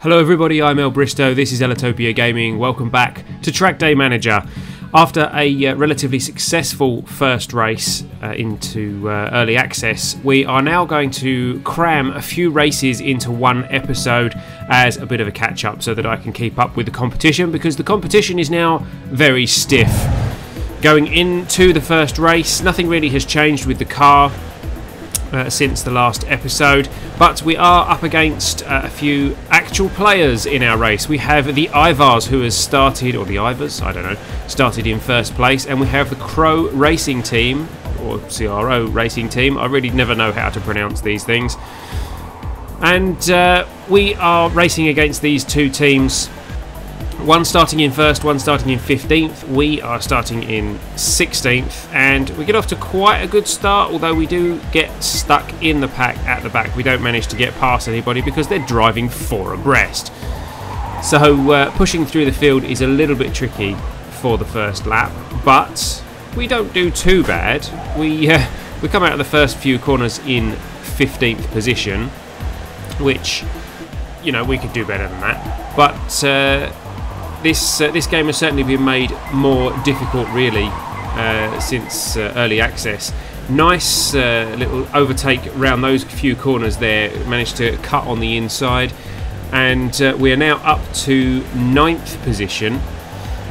Hello everybody, I'm ellbristow, this is Ellitopia Gaming, welcome back to Trackday Manager. After a relatively successful first race into early access, we are now going to cram a few races into one episode as a bit of a catch up so that I can keep up with the competition, because the competition is now very stiff. Going into the first race, nothing really has changed with the car since the last episode, but we are up against a few actual players in our race. We have the Ivars, who has started, or the Ivars, I don't know, started in first place, and we have the Crow Racing Team, or CRO Racing Team. I really never know how to pronounce these things. And we are racing against these two teams. One starting in first, one starting in 15th. We are starting in 16th, and we get off to quite a good start, although we do get stuck in the pack at the back. We don't manage to get past anybody because they're driving four abreast. So pushing through the field is a little bit tricky for the first lap, but we don't do too bad. We come out of the first few corners in 15th position, which, you know, we could do better than that. But this game has certainly been made more difficult, really, since early access. Nice little overtake round those few corners there. Managed to cut on the inside, and we are now up to 9th position,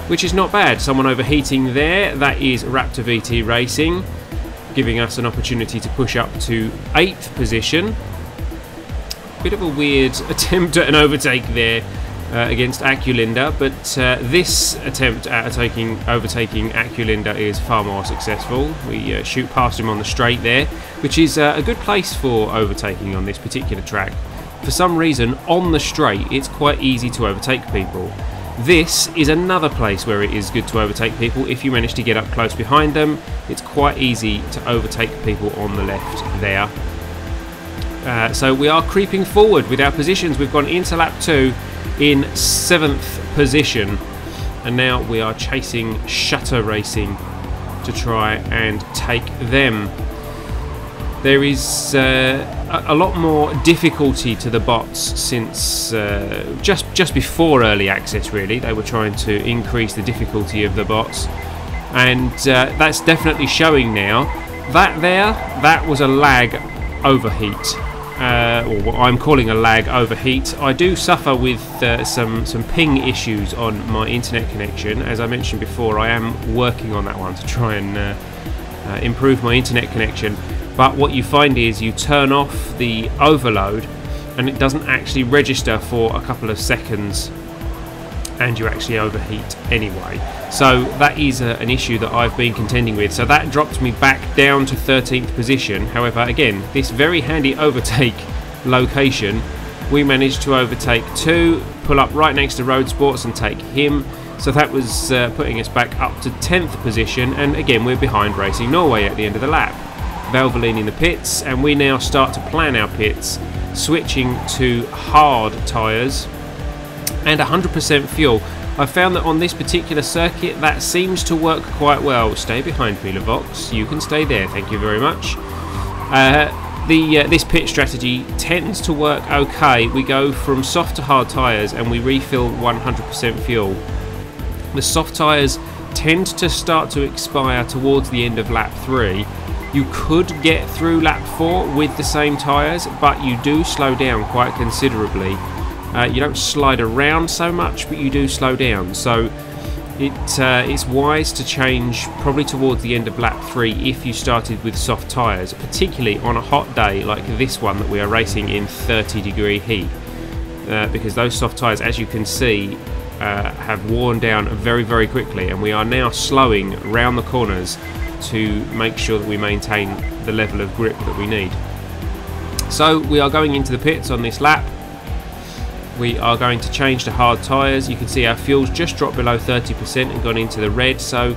which is not bad. Someone overheating there. That is Raptor VT Racing, giving us an opportunity to push up to 8th position. Bit of a weird attempt at an overtake there against Aculinda, but this attempt at overtaking Aculinda is far more successful. We shoot past him on the straight there, which is a good place for overtaking on this particular track. For some reason, on the straight, it's quite easy to overtake people. This is another place where it is good to overtake people. If you manage to get up close behind them, it's quite easy to overtake people on the left there. So we are creeping forward with our positions. We've gone into lap 2 in 7th position, and now we are chasing Shutter Racing to try and take them. There is a lot more difficulty to the bots since just before early access, really. They were trying to increase the difficulty of the bots, and that's definitely showing now. That was a lag overheat. Or what I'm calling a lag overheat. I do suffer with some ping issues on my internet connection. As I mentioned before, I am working on that one to try and improve my internet connection. But what you find is you turn off the overload and it doesn't actually register for a couple of seconds, and you actually overheat anyway. So that is an issue that I've been contending with. So that dropped me back down to 13th position. However, again, this very handy overtake location, we managed to overtake 2, pull up right next to Road Sports and take him. So that was putting us back up to 10th position, and again we're behind Racing Norway at the end of the lap. Valvoline in the pits, and we now start to plan our pits, switching to hard tyres and 100% fuel. I found that on this particular circuit that seems to work quite well. Stay behind me, Vox. You can stay there, thank you very much. This pit strategy tends to work okay. We go from soft to hard tyres and we refill 100% fuel. The soft tyres tend to start to expire towards the end of lap 3. You could get through lap 4 with the same tyres, but you do slow down quite considerably. You don't slide around so much, but you do slow down. So it's wise to change probably towards the end of lap 3 if you started with soft tyres, particularly on a hot day like this one that we are racing in 30-degree heat, because those soft tyres, as you can see, have worn down very, very quickly, and we are now slowing round the corners to make sure that we maintain the level of grip that we need. So we are going into the pits on this lap. We are going to change to hard tyres. You can see our fuel's just dropped below 30% and gone into the red, so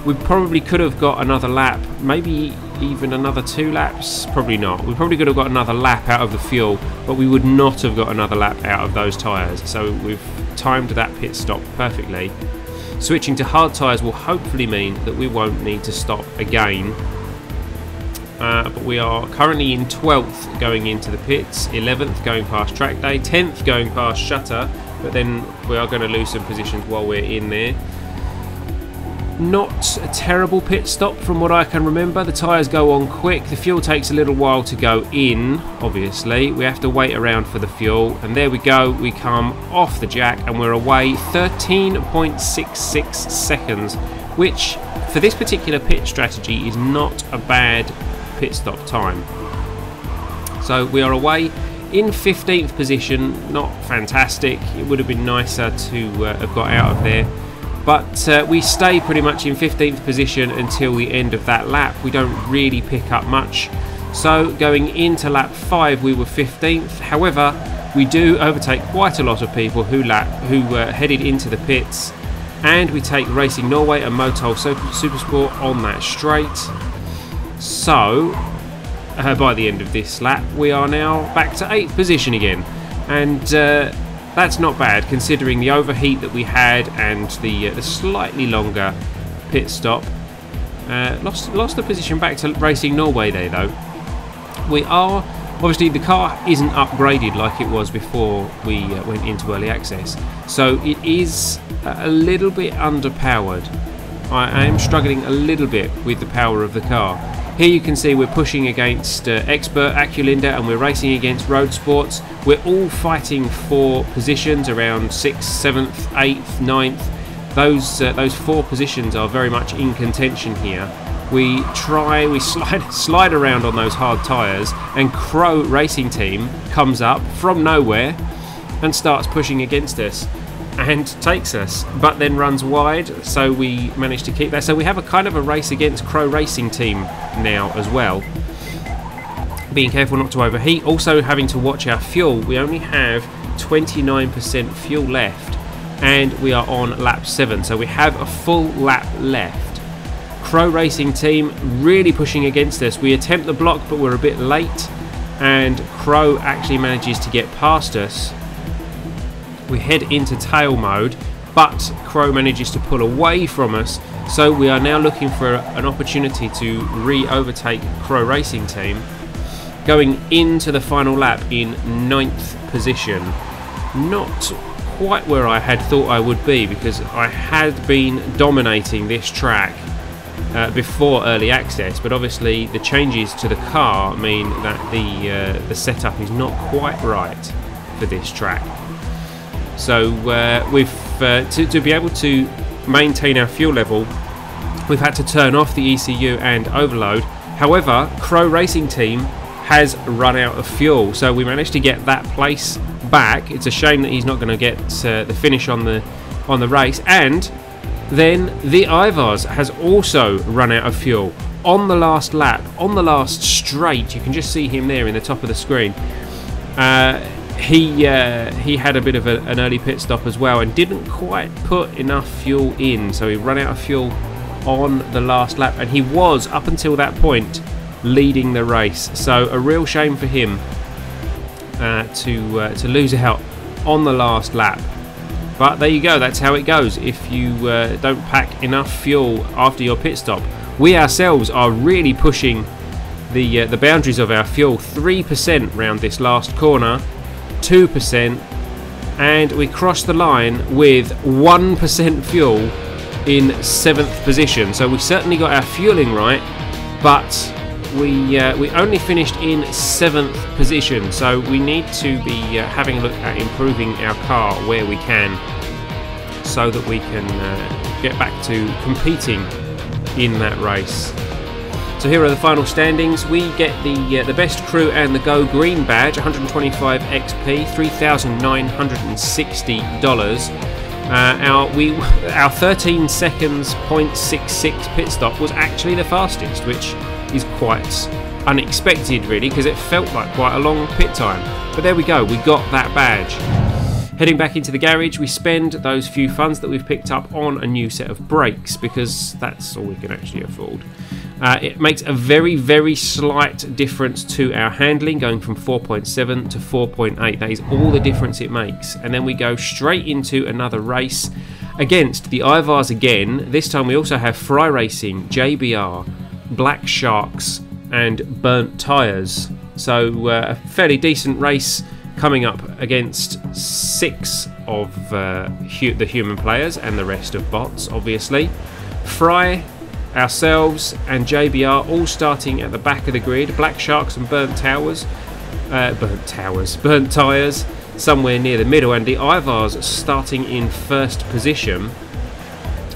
we probably could have got another lap, maybe even another 2 laps. Probably not. We probably could have got another lap out of the fuel, but we would not have got another lap out of those tyres. So we've timed that pit stop perfectly. Switching to hard tyres will hopefully mean that we won't need to stop again but we are currently in 12th going into the pits, 11th going past Trackday, 10th going past Shutter, but then we are going to lose some positions while we're in there. Not a terrible pit stop from what I can remember. The tyres go on quick, the fuel takes a little while to go in, obviously. We have to wait around for the fuel, and there we go, we come off the jack and we're away 13.66 seconds, which for this particular pit strategy is not a bad pit stop time. So we are away in 15th position, not fantastic. It would have been nicer to have got out of there. But we stay pretty much in 15th position until the end of that lap. We don't really pick up much. So going into lap 5 we were 15th. However, we do overtake quite a lot of people who headed into the pits. And we take Racing Norway and Motul Supersport on that straight. So by the end of this lap we are now back to 8th position again. And that's not bad considering the overheat that we had and the slightly longer pit stop. Lost the position back to Racing Norway there though. We are, obviously the car isn't upgraded like it was before we went into early access. So it is a little bit underpowered. I am struggling a little bit with the power of the car. Here you can see we're pushing against Expert, Aculinda, and we're racing against Road Sports. We're all fighting for positions around 6th, 7th, 8th, 9th. Those 4 positions are very much in contention here. We slide around on those hard tyres, and Crow Racing Team comes up from nowhere and starts pushing against us and takes us, but then runs wide, so we managed to keep that. So we have a kind of a race against Crow Racing Team now as well. Being careful not to overheat, also having to watch our fuel. We only have 29% fuel left and we are on lap 7, so we have a full lap left. Crow Racing Team really pushing against us. We attempt the block but we're a bit late, and Crow actually manages to get past us. We head into tail mode, but Crow manages to pull away from us, so we are now looking for an opportunity to re-overtake Crow Racing Team, going into the final lap in 9th position. Not quite where I had thought I would be, because I had been dominating this track before early access, but obviously the changes to the car mean that the setup is not quite right for this track. So to be able to maintain our fuel level, we've had to turn off the ECU and overload. However, Crow Racing Team has run out of fuel, so we managed to get that place back. It's a shame that he's not going to get the finish on the race. And then the Ivars has also run out of fuel on the last lap, on the last straight. You can just see him there in the top of the screen. He had a bit of an early pit stop as well and didn't quite put enough fuel in, so he ran out of fuel on the last lap, and he was, up until that point, leading the race. So a real shame for him to lose out on the last lap. But there you go, that's how it goes if you don't pack enough fuel after your pit stop. We ourselves are really pushing the boundaries of our fuel. 3% round this last corner, 2%, and we cross the line with 1% fuel in 7th position. So we certainly got our fueling right, but we only finished in 7th position. So we need to be having a look at improving our car where we can, so that we can get back to competing in that race. So here are the final standings. We get the best crew and the Go Green badge, 125 XP, $3,960. Our 13 seconds 0.66 pit stop was actually the fastest, which is quite unexpected really, because it felt like quite a long pit time. But there we go, we got that badge. Heading back into the garage, we spend those few funds that we've picked up on a new set of brakes, because that's all we can actually afford. It makes a very, very slight difference to our handling, going from 4.7 to 4.8. That is all the difference it makes. And then we go straight into another race against the Ivars again. This time we also have Fry Racing, JBR, Black Sharks and burnt tyres. So a fairly decent race coming up against 6 of the human players and the rest of bots, obviously. Fry, ourselves and JBR all starting at the back of the grid. Black Sharks and burnt tyres somewhere near the middle, and the Ivars starting in first position.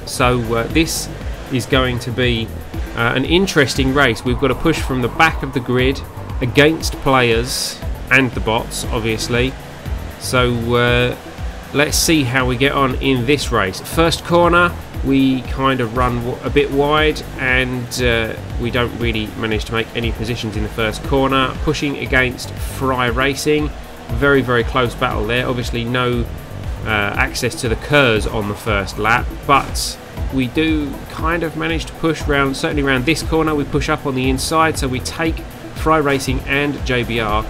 So this is going to be an interesting race. We've got to push from the back of the grid against players and the bots, obviously. So let's see how we get on in this race. First corner, we kind of run a bit wide, and we don't really manage to make any positions in the first corner. Pushing against Fry Racing, very, very close battle there. Obviously no access to the KERS on the first lap, but we do kind of manage to push round, certainly around this corner. We push up on the inside, so we take Fry Racing and JBR,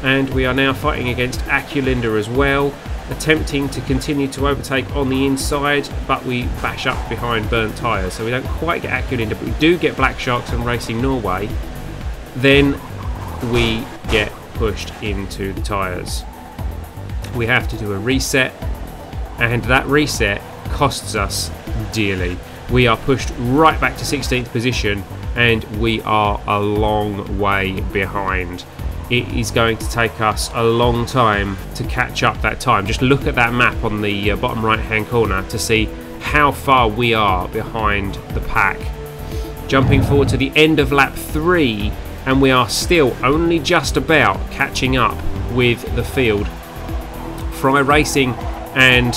and we are now fighting against Aculinda as well, attempting to continue to overtake on the inside, but we bash up behind burnt tyres, so we don't quite get Aculinda, but we do get Black Sharks and Racing Norway. Then we get pushed into the tyres. We have to do a reset, and that reset costs us dearly. We are pushed right back to 16th position, and we are a long way behind. It is going to take us a long time to catch up that time. Just look at that map on the bottom right hand corner to see how far we are behind the pack. Jumping forward to the end of lap 3, and we are still only just about catching up with the field. Fry Racing and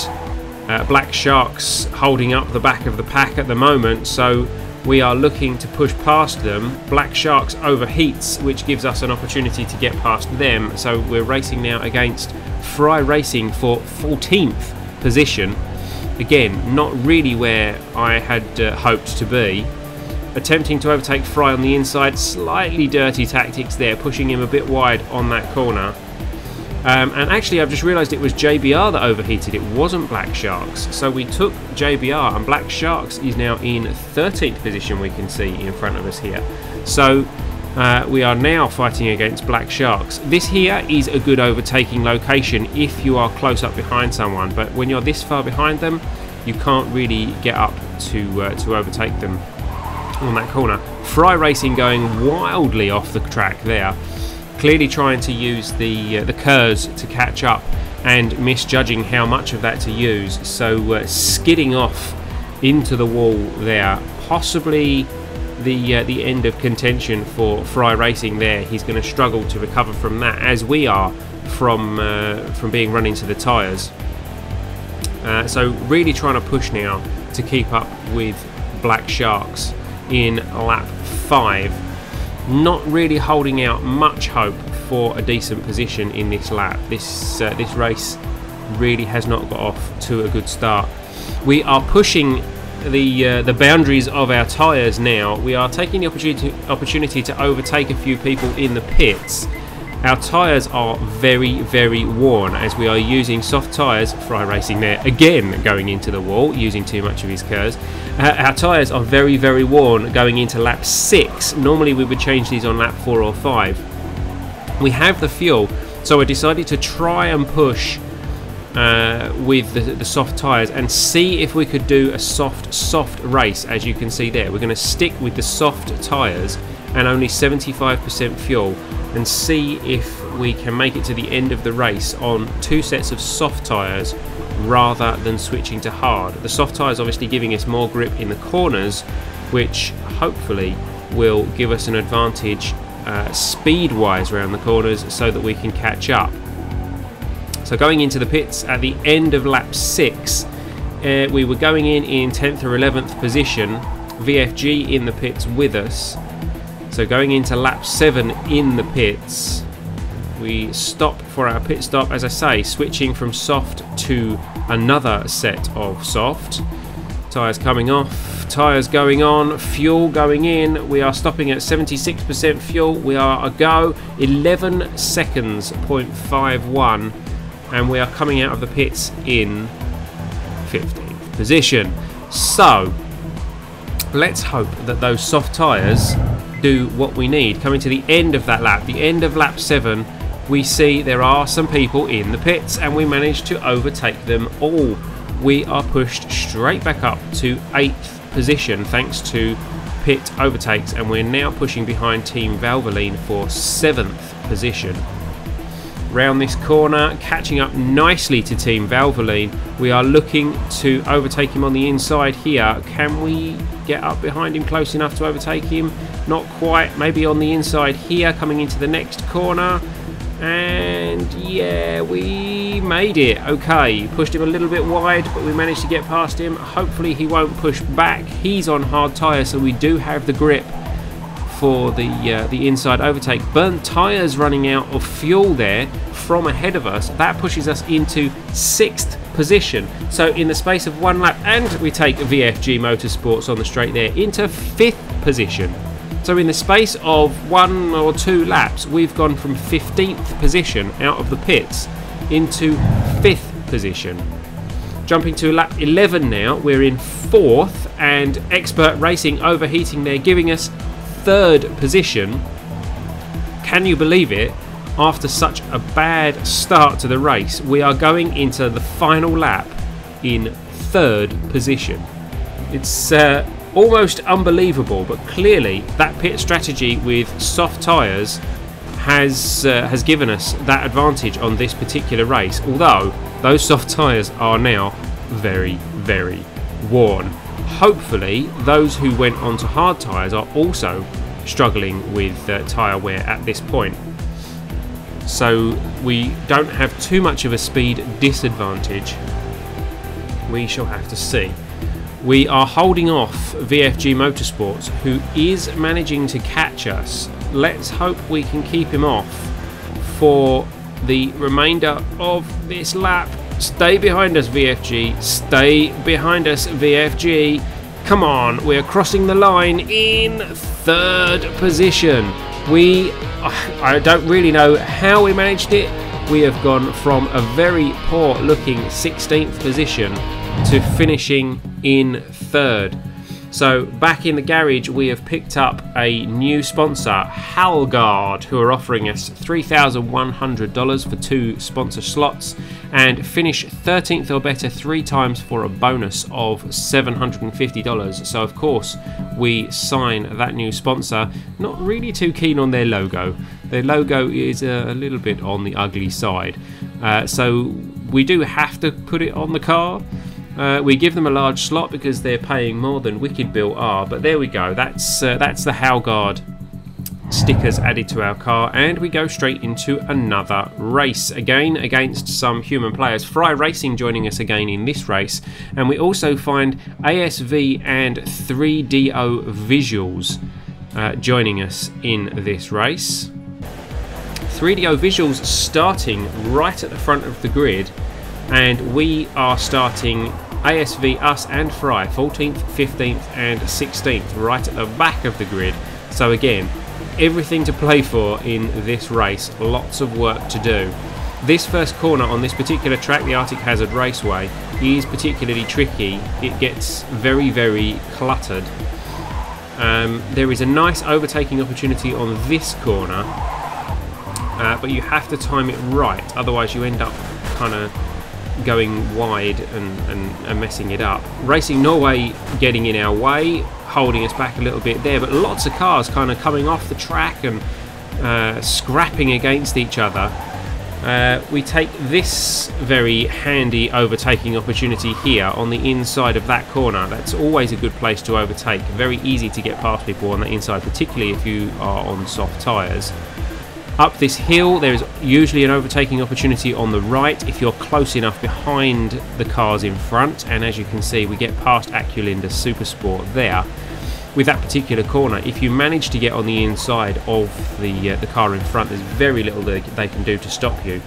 Black Sharks holding up the back of the pack at the moment, so we are looking to push past them. Black Sharks overheats, which gives us an opportunity to get past them, so we're racing now against Fry Racing for 14th position. Again, not really where I had hoped to be. Attempting to overtake Fry on the inside, slightly dirty tactics there, pushing him a bit wide on that corner. And actually I've just realised it was JBR that overheated, it wasn't Black Sharks. So we took JBR, and Black Sharks is now in 13th position, we can see in front of us here. So we are now fighting against Black Sharks. This here is a good overtaking location if you are close up behind someone, but when you're this far behind them, you can't really get up to overtake them on that corner. Fry Racing going wildly off the track there, clearly trying to use the KERS to catch up and misjudging how much of that to use, so skidding off into the wall there, possibly the end of contention for Fry Racing there. He's going to struggle to recover from that, as we are from being run into the tyres. So really trying to push now to keep up with Black Sharks in lap 5. Not really holding out much hope for a decent position in this lap. This race really has not got off to a good start. We are pushing the boundaries of our tyres now. We are taking the opportunity to overtake a few people in the pits. Our tyres are very, very worn as we are using soft tyres. Fry Racing there again, going into the wall, using too much of his KERS. Our tyres are very, very worn going into lap 6. Normally we would change these on lap 4 or 5. We have the fuel, so I decided to try and push with the soft tyres and see if we could do a soft race. As you can see there, we're going to stick with the soft tyres and only 75% fuel, and see if we can make it to the end of the race on 2 sets of soft tyres rather than switching to hard. The soft tyres obviously giving us more grip in the corners, which hopefully will give us an advantage speed wise around the corners so that we can catch up. So going into the pits at the end of lap 6, we were going in 10th or 11th position, VFG in the pits with us. So going into lap 7 in the pits, we stop for our pit stop, as I say, switching from soft to another set of soft. Tyres coming off, tyres going on, fuel going in. We are stopping at 76% fuel. We are a go, 11 seconds, 0.51, and we are coming out of the pits in 15th position. So let's hope that those soft tyres do what we need. Coming to the end of that lap, the end of lap 7, we see there are some people in the pits, and we manage to overtake them all. We are pushed straight back up to 8th position thanks to pit overtakes, and we're now pushing behind Team Valvoline for 7th position. Round this corner, catching up nicely to Team Valvoline. We are looking to overtake him on the inside here. Can we get up behind him close enough to overtake him? Not quite. Maybe on the inside here, coming into the next corner. And yeah, we made it. Okay, pushed him a little bit wide, but we managed to get past him. Hopefully he won't push back. He's on hard tyres, so we do have the grip for the inside overtake. Burnt tyres running out of fuel there from ahead of us. That pushes us into 6th position. So in the space of 1 lap, and we take VFG Motorsports on the straight there, into 5th position. So in the space of 1 or 2 laps, we've gone from 15th position out of the pits into 5th position. Jumping to lap 11 now, we're in 4th, and Expert Racing overheating there, giving us 3rd position. Can you believe it? After such a bad start to the race, we are going into the final lap in 3rd position. It's almost unbelievable, but clearly that pit strategy with soft tyres has given us that advantage on this particular race, although those soft tyres are now very, very worn. Hopefully those who went onto hard tyres are also struggling with tyre wear at this point, so we don't have too much of a speed disadvantage. We shall have to see. We are holding off VFG Motorsports, who is managing to catch us. Let's hope we can keep him off for the remainder of this lap. Stay behind us, VFG. Stay behind us, VFG. Come on, we're crossing the line in 3rd position. I don't really know how we managed it. We have gone from a very poor looking 16th position to finishing in 3rd. So back in the garage, we have picked up a new sponsor, Halgard, who are offering us $3,100 for 2 sponsor slots, and finish 13th or better 3 times for a bonus of $750. So of course we sign that new sponsor. Not really too keen on their logo. Their logo is a little bit on the ugly side, so we do have to put it on the car. We give them a large slot because they're paying more than Wicked Bill are, but there we go. That's the Halgard stickers added to our car, and we go straight into another race, again against some human players. Fry Racing joining us again in this race, and we also find ASV and 3DO Visuals joining us in this race. 3DO Visuals starting right at the front of the grid, and we are starting ASV, us and Fry, 14th, 15th and 16th, right at the back of the grid. So again, everything to play for in this race, lots of work to do. This first corner on this particular track, the Arctic Hazard Raceway, is particularly tricky. It gets very, very cluttered. There is a nice overtaking opportunity on this corner, but you have to time it right, otherwise you end up kind of going wide and messing it up. Racing Norway getting in our way, holding us back a little bit there, but lots of cars kind of coming off the track and scrapping against each other. We take this very handy overtaking opportunity here on the inside of that corner. That's always a good place to overtake. Very easy to get past people on the inside, particularly if you are on soft tyres. Up this hill, there is usually an overtaking opportunity on the right if you're close enough behind the cars in front, and as you can see, we get past Aculinda Supersport there. With that particular corner, if you manage to get on the inside of the car in front, there's very little that they can do to stop you.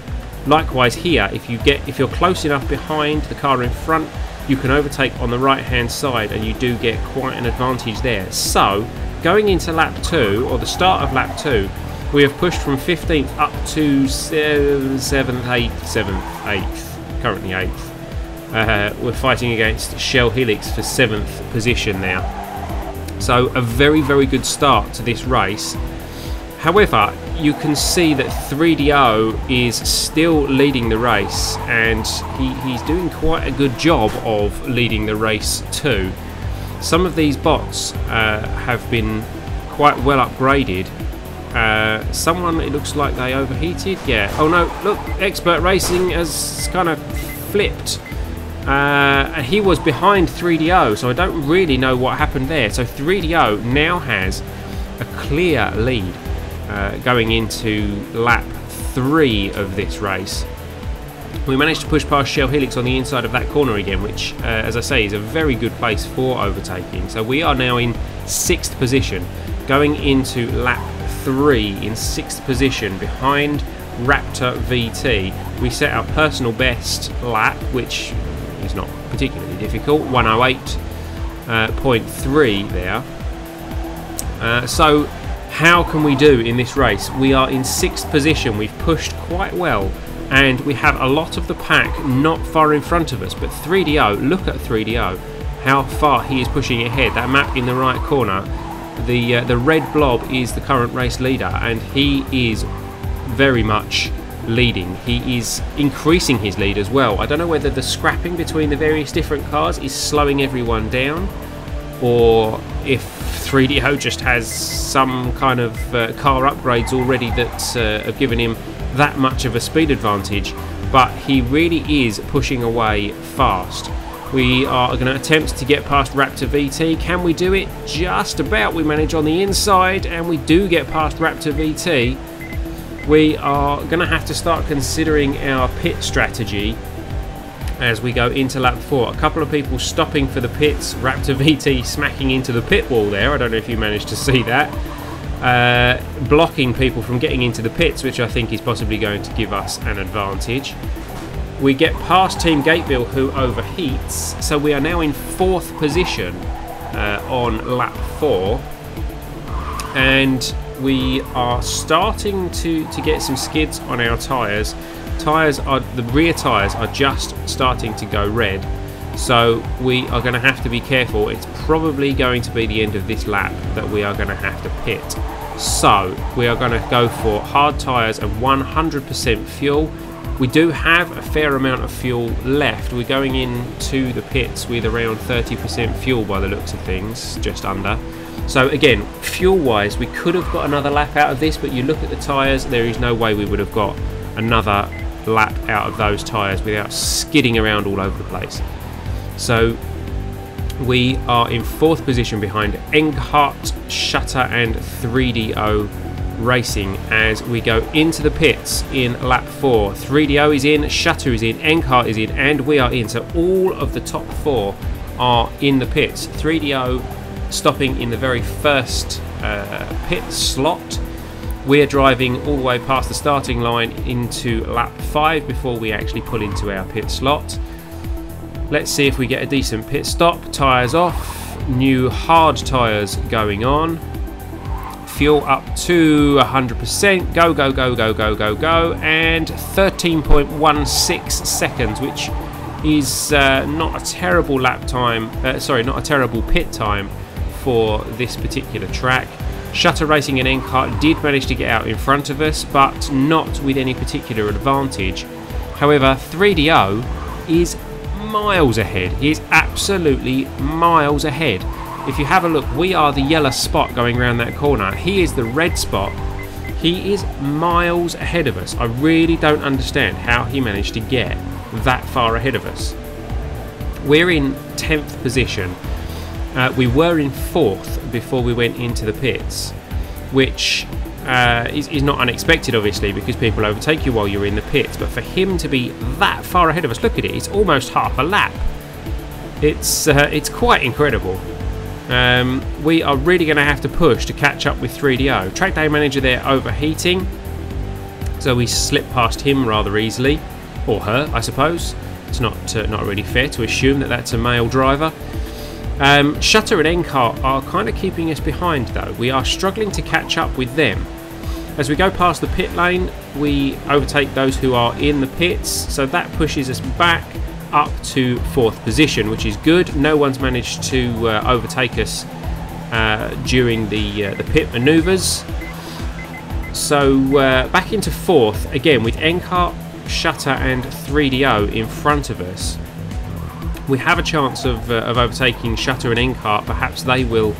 Likewise here, if you're close enough behind the car in front, you can overtake on the right hand side, and you do get quite an advantage there. So going into lap 2, or the start of lap 2, we have pushed from 15th up to 7th, 8th, currently 8th. We're fighting against Shell Helix for 7th position now. So a very, very good start to this race. However, you can see that 3DO is still leading the race, and he's doing quite a good job of leading the race too. Some of these bots have been quite well upgraded. Someone, it looks like they overheated. Yeah. Oh no, look, Expert Racing has kind of flipped. He was behind 3DO, so I don't really know what happened there. So 3DO now has a clear lead going into lap 3 of this race. We managed to push past Shell Helix on the inside of that corner again, which, as I say, is a very good place for overtaking. So we are now in 6th position, going into lap 3 in 6th position behind Raptor VT. We set our personal best lap, which is not particularly difficult, 108.3 there. So how can we do in this race? We are in 6th position. We've pushed quite well, and we have a lot of the pack not far in front of us. But 3DO, look at 3DO, how far he is pushing ahead. That map in the right corner, the red blob is the current race leader, and he is very much leading. He is increasing his lead as well. I don't know whether the scrapping between the various different cars is slowing everyone down, or if 3DO just has some kind of car upgrades already that have given him that much of a speed advantage. But he really is pushing away fast. We are going to attempt to get past Raptor VT. Can we do it? Just about. We manage on the inside, and we do get past Raptor VT. We are going to have to start considering our pit strategy as we go into lap 4. A couple of people stopping for the pits. Raptor VT smacking into the pit wall there. I don't know if you managed to see that. Blocking people from getting into the pits, which I think is possibly going to give us an advantage. We get past Team Gateville, who overheats. So we are now in 4th position on lap 4. And we are starting to get some skids on our tyres. The rear tyres are just starting to go red, so we are going to have to be careful. It's probably going to be the end of this lap that we are going to have to pit. So we are going to go for hard tyres and 100% fuel. We do have a fair amount of fuel left. We're going into the pits with around 30% fuel by the looks of things, just under. So again, fuel wise, we could have got another lap out of this, but you look at the tyres, there is no way we would have got another lap out of those tyres without skidding around all over the place. So we are in 4th position behind Enghart, Shutter and 3DO Racing as we go into the pits in lap 4. 3DO is in, Shutter is in, Enghart is in, and we are in. So all of the top 4 are in the pits. 3DO stopping in the very first pit slot. We're driving all the way past the starting line into lap 5 before we actually pull into our pit slot. Let's see if we get a decent pit stop. Tyres off, new hard tyres going on. Fuel up to 100%. Go, go, go, go, go, go, go. And 13.16 seconds, which is not a terrible lap time. Sorry, not a terrible pit time for this particular track. Shutter Racing and Enghart did manage to get out in front of us, but not with any particular advantage. However, 3DO is miles ahead. He is absolutely miles ahead. If you have a look, we are the yellow spot going around that corner. He is the red spot. He is miles ahead of us. I really don't understand how he managed to get that far ahead of us. We're in 10th position. We were in 4th before we went into the pits, which is not unexpected, obviously, because people overtake you while you're in the pits. But for him to be that far ahead of us, look at it, it's almost half a lap. It's quite incredible. We are really going to have to push to catch up with 3DO. Trackday Manager there overheating, so we slip past him rather easily, or her, I suppose. It's not really fair to assume that that's a male driver. Shutter and Enghart are kind of keeping us behind though. We are struggling to catch up with them. As we go past the pit lane, we overtake those who are in the pits, so that pushes us back up to 4th position, which is good. No one's managed to overtake us during the pit manoeuvres. So back into fourth again with Encart, Shutter and 3DO in front of us. We have a chance of overtaking Shutter and Encart. Perhaps they will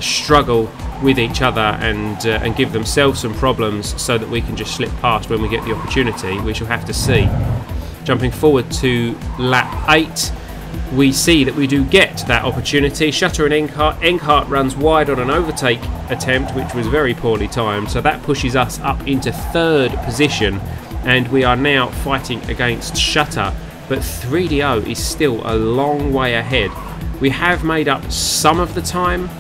struggle with each other and give themselves some problems so that we can just slip past when we get the opportunity. We shall have to see. Jumping forward to lap 8, we see that we do get that opportunity. Shutter and Encart runs wide on an overtake attempt, which was very poorly timed, so that pushes us up into third position, and we are now fighting against Shutter, but 3DO is still a long way ahead. We have made up some of the time,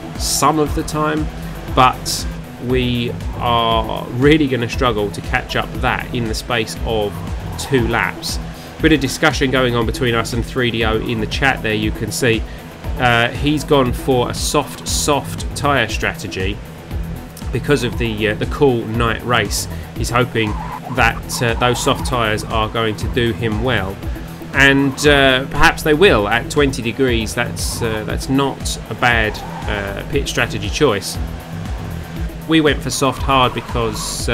but we are really going to struggle to catch up that in the space of 2 laps. Bit of discussion going on between us and 3DO in the chat there, you can see. He's gone for a soft tyre strategy because of the cool night race. He's hoping that those soft tyres are going to do him well, and perhaps they will at 20 degrees. That's not a bad pit strategy choice. We went for soft hard because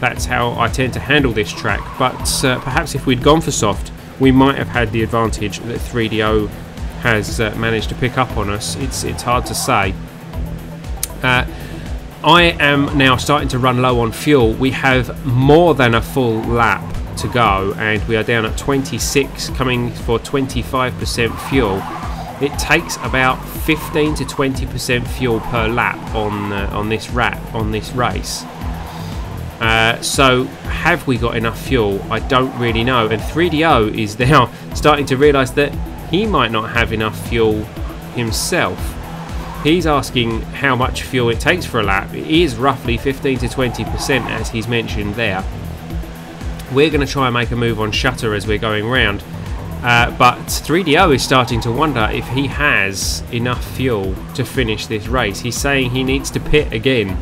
that's how I tend to handle this track, but perhaps if we'd gone for soft, we might have had the advantage that 3DO has managed to pick up on us. It's hard to say. I am now starting to run low on fuel. We have more than a full lap to go, and we are down at 26, coming for 25% fuel. It takes about 15 to 20% fuel per lap on this race. So have we got enough fuel? I don't really know, and 3DO is now starting to realise that he might not have enough fuel himself. He's asking how much fuel it takes for a lap. It is roughly 15 to 20%, as he's mentioned there. We're going to try and make a move on Shutter as we're going round, but 3DO is starting to wonder if he has enough fuel to finish this race. He's saying he needs to pit again,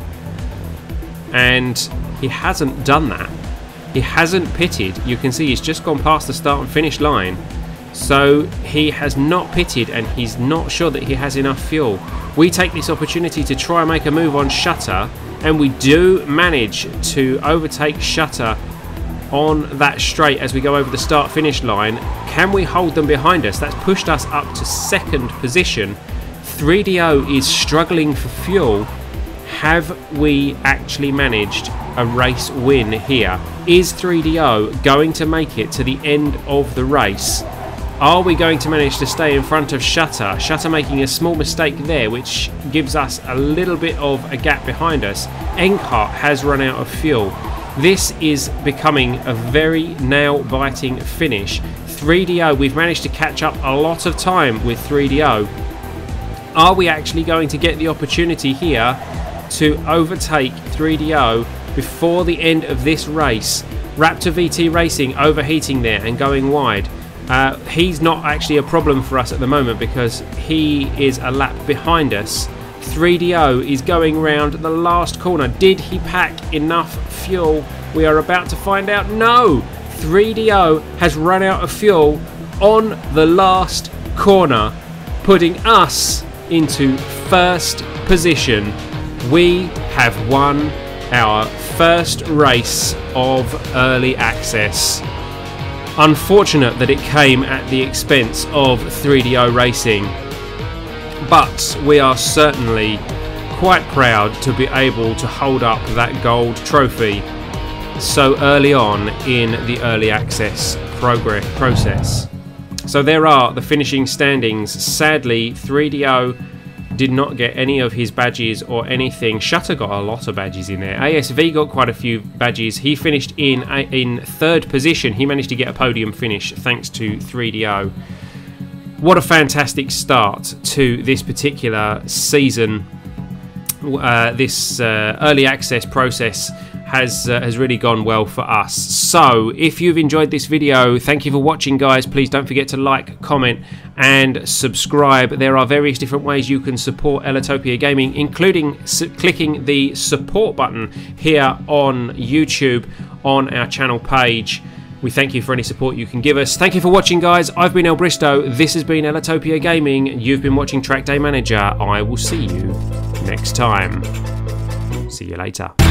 and he hasn't done that. He hasn't pitted. You can see he's just gone past the start and finish line. So he has not pitted, and he's not sure that he has enough fuel. We take this opportunity to try and make a move on Shutter, and we do manage to overtake Shutter on that straight as we go over the start finish line. Can we hold them behind us? That's pushed us up to second position. 3DO is struggling for fuel. Have we actually managed a race win here? Is 3DO going to make it to the end of the race? Are we going to manage to stay in front of Shutter? Shutter making a small mistake there, which gives us a little bit of a gap behind us. Encart has run out of fuel. This is becoming a very nail-biting finish. 3DO, we've managed to catch up a lot of time with 3DO. Are we actually going to get the opportunity here to overtake 3DO before the end of this race? Raptor VT Racing overheating there and going wide. He's not actually a problem for us at the moment because he is a lap behind us. 3DO is going round the last corner. Did he pack enough fuel? We are about to find out. No! 3DO has run out of fuel on the last corner, putting us into first position. We have won our first race of early access. Unfortunate that it came at the expense of 3DO Racing, but we are certainly quite proud to be able to hold up that gold trophy so early on in the early access process. So there are the finishing standings. Sadly, 3DO did not get any of his badges or anything. Shutter got a lot of badges in there. ASV got quite a few badges. He finished in third position. He managed to get a podium finish thanks to 3DO. What a fantastic start to this particular season. This early access process has really gone well for us. So if you've enjoyed this video, thank you for watching, guys. Please don't forget to like, comment and subscribe. There are various different ways you can support Ellitopia Gaming, including clicking the support button here on YouTube on our channel page. We thank you for any support you can give us. Thank you for watching, guys. I've been ellbristow. This has been Ellitopia Gaming. You've been watching Trackday Manager. I will see you next time. See you later.